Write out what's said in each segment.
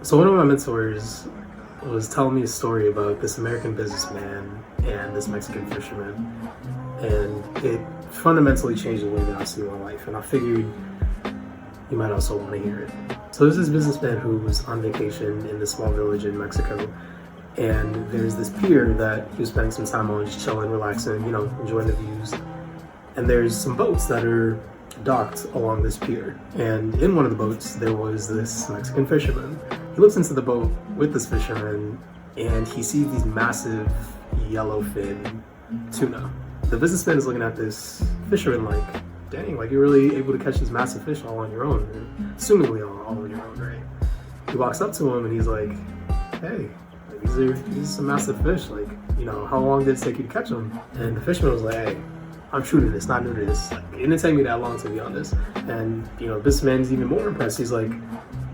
So one of my mentors was telling me a story about this American businessman and this Mexican fisherman, and it fundamentally changed the way that I see my life. And I figured you might also want to hear it. So there's this businessman who was on vacation in this small village in Mexico, and there's this pier that he was spending some time on, just chilling, relaxing, enjoying the views. And there's some boats that are docked along this pier. And in one of the boats, there was this Mexican fisherman. He looks into the boat with this fisherman, and he sees these massive yellowfin tuna. The businessman is looking at this fisherman like, dang, like you're really able to catch this massive fish all on your own, and assumingly all on your own, right? He walks up to him and he's like, hey, like, these are some massive fish. Like, how long did it take you to catch them? And the fisherman was like, hey, I'm true to this, not new to this. Like, it didn't take me that long to be on this. And, this man's even more impressed. He's like,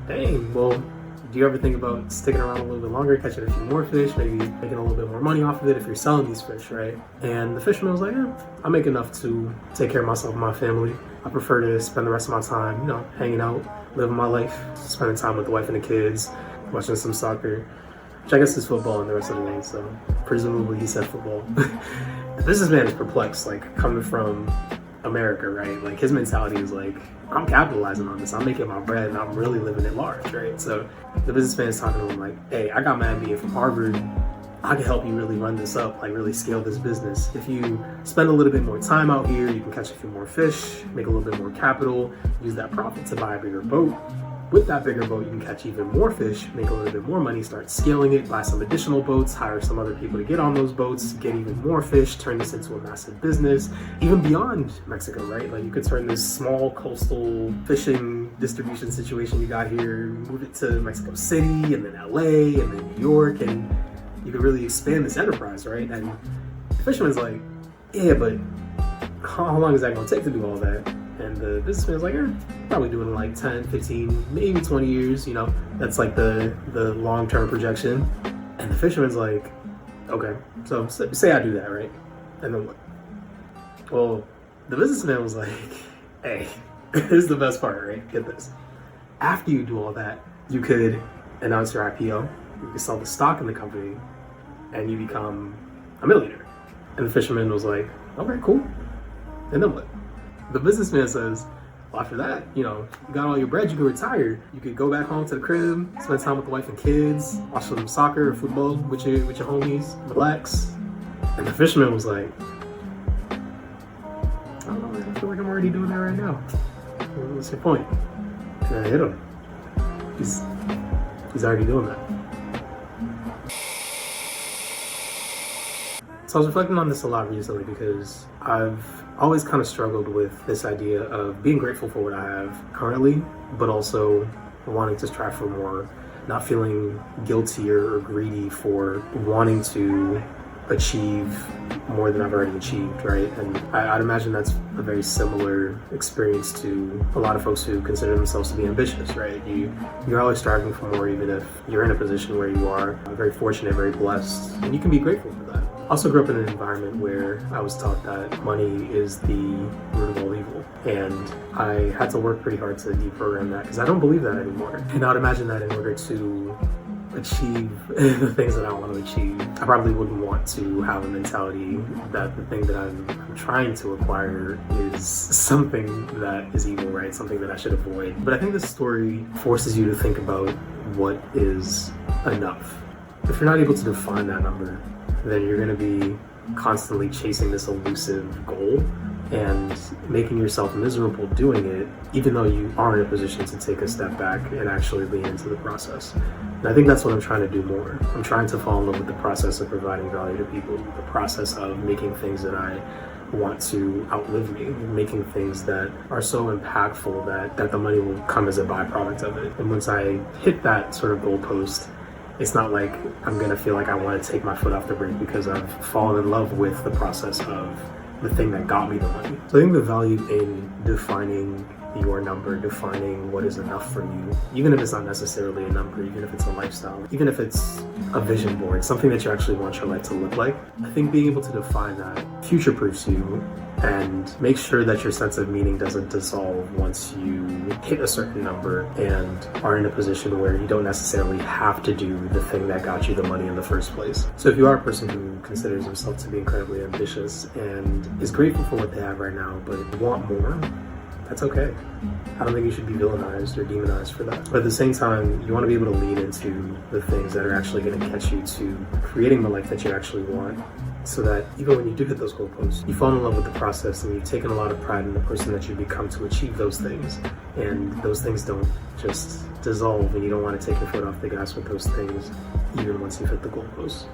dang, well, do you ever think about sticking around a little bit longer, catching a few more fish, maybe making a little bit more money off of it if you're selling these fish, right? And the fisherman was like, yeah, I make enough to take care of myself and my family. I prefer to spend the rest of my time, hanging out, living my life, spending time with the wife and the kids, watching some soccer, which I guess is football and the rest of the day, so presumably he said football. The businessman is perplexed, like, coming from America, right? Like, his mentality is like, I'm capitalizing on this, I'm making my bread, and I'm really living it large, right? So the businessman is talking to him like, hey, I got my MBA from Harvard, I can help you really run this up, like really scale this business. If you spend a little bit more time out here, you can catch a few more fish, make a little bit more capital, use that profit to buy a bigger boat. With that bigger boat, you can catch even more fish, make a little bit more money, start scaling it, buy some additional boats, hire some other people to get on those boats, get even more fish, turn this into a massive business, even beyond Mexico, right? Like, you could turn this small coastal fishing distribution situation you got here, move it to Mexico City, and then LA, and then New York, and you could really expand this enterprise, right? And the fisherman's like, yeah, but how long is that gonna take to do all that? And the businessman's like, probably doing like 10, 15, maybe 20 years, that's like the long-term projection. And the fisherman's like, okay, so say I do that, right? And then what? Well, the businessman was like, hey, this is the best part, right? Get this. After you do all that, you could announce your IPO, you could sell the stock in the company, and you become a millionaire. And the fisherman was like, okay, cool. And then what? The businessman says, well, after that, you got all your bread, you can retire. You could go back home to the crib, spend time with the wife and kids, watch some soccer or football with your homies, relax. And the fisherman was like, I don't know, I feel like I'm already doing that right now. What's your point? And I hit him. He's already doing that. So I was reflecting on this a lot recently because I've always kind of struggled with this idea of being grateful for what I have currently, but also wanting to strive for more, not feeling guilty or greedy for wanting to achieve more than I've already achieved, right? And I'd imagine that's a very similar experience to a lot of folks who consider themselves to be ambitious, right? You're always striving for more, even if you're in a position where you are very fortunate, very blessed, and you can be grateful for that. I also grew up in an environment where I was taught that money is the root of all evil, and I had to work pretty hard to deprogram that because I don't believe that anymore. And I would imagine that in order to achieve the things that I want to achieve, I probably wouldn't want to have a mentality that the thing that I'm trying to acquire is something that is evil, right? Something that I should avoid. But I think this story forces you to think about what is enough. If you're not able to define that number, then you're going to be constantly chasing this elusive goal and making yourself miserable doing it, even though you are in a position to take a step back and actually lean into the process. And I think that's what I'm trying to do more. I'm trying to fall in love with the process of providing value to people, the process of making things that I want to outlive me, making things that are so impactful that the money will come as a byproduct of it. And once I hit that sort of goalpost, it's not like I'm gonna feel like I want to take my foot off the brake because I've fallen in love with the process of the thing that got me the money. So I think the value in defining your number defining what is enough for you, even if it's not necessarily a number, even if it's a lifestyle, even if it's a vision board, something that you actually want your life to look like. I think being able to define that future-proofs you and make sure that your sense of meaning doesn't dissolve once you hit a certain number and are in a position where you don't necessarily have to do the thing that got you the money in the first place. So if you are a person who considers himself to be incredibly ambitious and is grateful for what they have right now but want more, that's okay. I don't think you should be villainized or demonized for that. But at the same time, you want to be able to lean into the things that are actually going to catch you to creating the life that you actually want, so that even when you do hit those goalposts, you fall in love with the process and you've taken a lot of pride in the person that you become to achieve those things. And those things don't just dissolve, and you don't want to take your foot off the gas with those things even once you've hit the goalposts.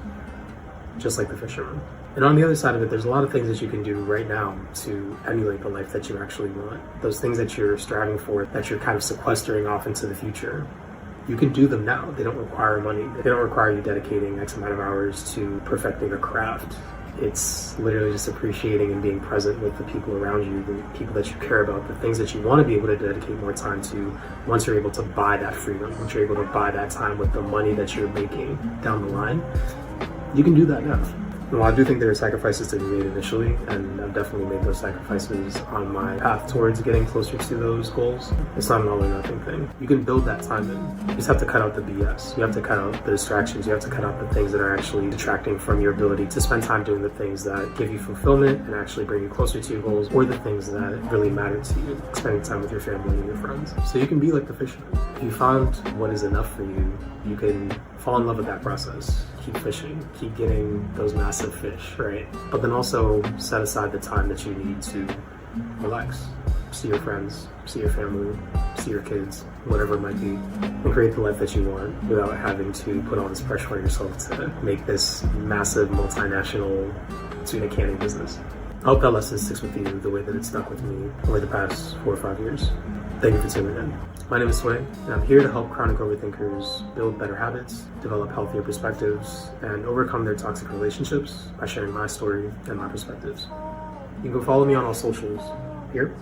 Just like the fisherman. And on the other side of it, there's a lot of things that you can do right now to emulate the life that you actually want. Those things that you're striving for, that you're kind of sequestering off into the future, you can do them now. They don't require money. They don't require you dedicating X amount of hours to perfecting a craft. It's literally just appreciating and being present with the people around you, the people that you care about, the things that you want to be able to dedicate more time to once you're able to buy that freedom, once you're able to buy that time with the money that you're making down the line. You can do that now. Well, I do think there are sacrifices to be made initially, and I've definitely made those sacrifices on my path towards getting closer to those goals. It's not an all or nothing thing. You can build that time in. You just have to cut out the BS. You have to cut out the distractions. You have to cut out the things that are actually detracting from your ability to spend time doing the things that give you fulfillment and actually bring you closer to your goals, or the things that really matter to you, spending time with your family and your friends. So you can be like the fisherman. If you found what is enough for you, you can fall in love with that process. Keep fishing, keep getting those massive fish, right? But then also set aside the time that you need to relax, see your friends, see your family, see your kids, whatever it might be, and create the life that you want without having to put all this pressure on yourself to make this massive multinational tuna canning business. I hope that lesson sticks with you the way that it stuck with me over the past 4 or 5 years. Thank you for tuning in. My name is Sway, and I'm here to help chronic overthinkers build better habits, develop healthier perspectives, and overcome their toxic relationships by sharing my story and my perspectives. You can follow me on all socials here.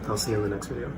I'll see you in the next video.